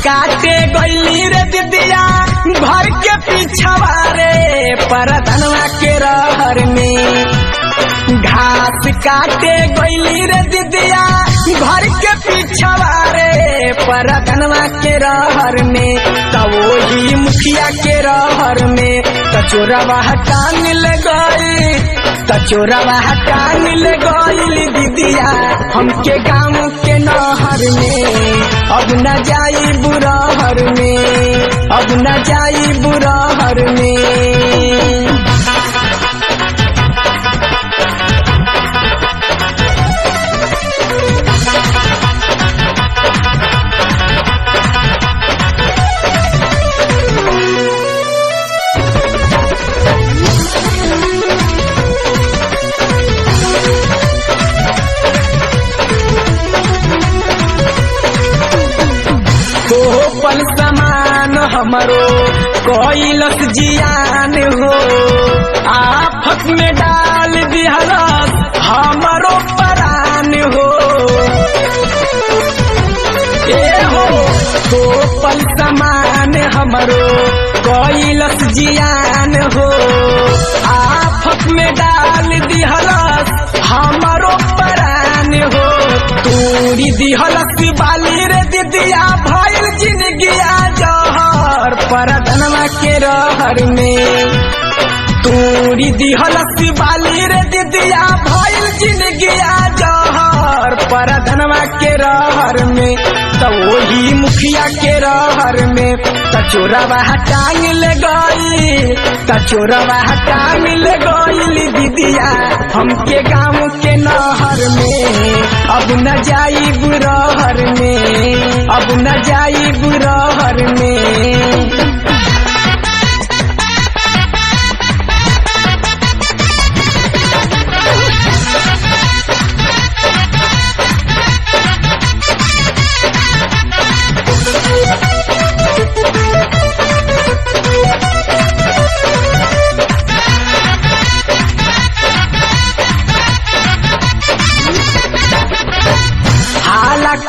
काटे गईली रे दिदिया घर के पीछवा रे परधनवा के रहर में। घास काटे गईली रे दिदिया घर के पीछवा रे परधनवा के रहर में। तब वही मुखिया के रहर में कचोरवा हटा मिल गई, कचोरवा हटा मिल गई दिदिया हमके गाँव के नहर में। अब न जाई बुरहर में, अब न जाई बुरहर में। पल समान हमरो कोइलस जियान हो, आफत में डाल दिहलस हमरो परान हो। ए हो तो पल समान हमरो कोइलस जियान हो, आफत में डाल दिहलस हमरो परान हो। तूरी दिहलस बाली रे दिदिया भइल जिंदगिया जहर परधनवा के रहर में। तूरी दिहलस बाली रे दिदिया भइल जिंदगिया जहर परधनवा के रहर में। तो वही मुखिया के रहर में कचोरवा हटा मिल गई, कचोरवा हटा मिल गई दिदिया हमके गाँव के नहर में। अब न जाई बुरहर में, अब न जाई बुरहर में।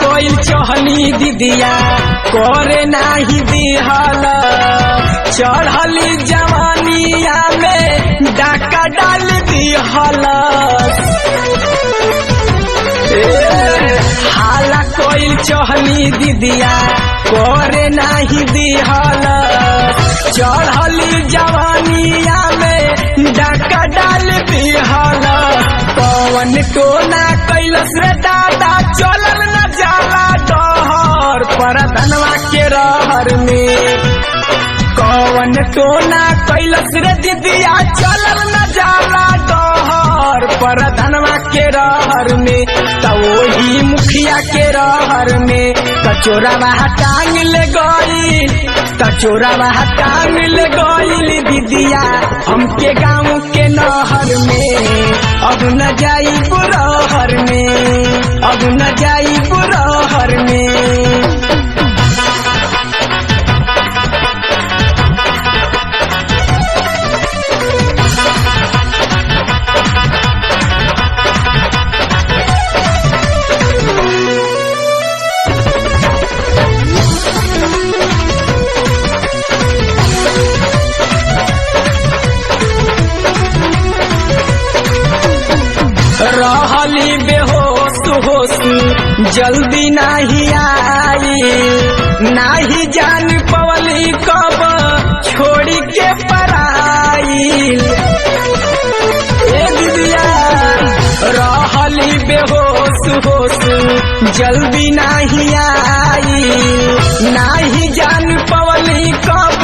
कोइल चहली दिदिया करे नाही दिहल, चढ़ली जवानिया में डाका डाल दिहल। हाला कोइल चहली दिदिया करे नाही दिहल, चढ़ली जवानिया में डाका डाल दिहल। पवन टोना कैलस रे दादा चलल न जाला डहर परधनवा के रहर में। कवन टोना कैलस रे दिदिया चलल न जाला डहर परधनवा के रहर में। तो वही मुखिया के रहर में कचोरवा हटा मिल गई, कचोरवा हटा मिल गई दिदिया हमके गाँव के नहर में। अब न जाई बुरहर में, अब न जाई बुरहर में। रहली बेहोश होश जल्दी नहीं आई, नहीं जान पवली कब छोड़ी के पराई। ए दिदिया रहली बेहोश होश जल्दी नहीं आई, नहीं जान पवली कब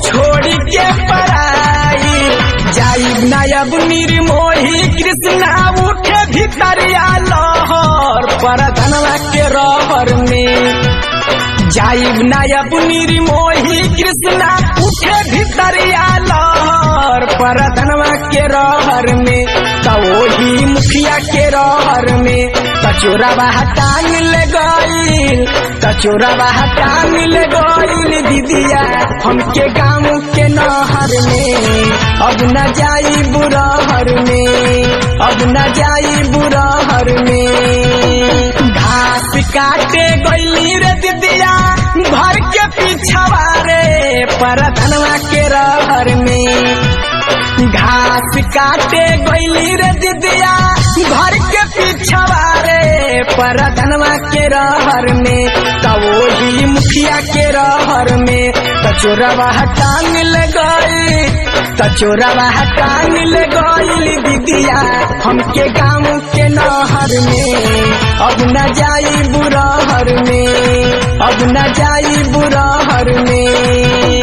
छोड़ी के पराई। जाइब नायब निर्मोही कृष्णा उठे भितरिया लहर परधनवा के रहर में। जाइब नायब निर्मोही कृष्णा उठे भितरिया लहर परधनवा के रहर में। तो वही मुखिया के रहर में कचोरवा हटा मिल गई, कचोरवा हटा मिल गई दिदिया हमके गाँव के नहर में। अब न जाई बुरहर में, अब न जाई बुरहर में। घास काटे गईली रे दिदिया घर पीछवा रे परधनवा के रहर में घास काटे गईली रे दीदिया घर के पीछवा रे परधनवा के रहर में त वही मुखिया के रहर में तचोरवा टांग ले गई तचोरवा टांग ले गईली दीदिया हमके गाँव के नहर में अब न जाई बुरहर में अब न जाई बुरहर में।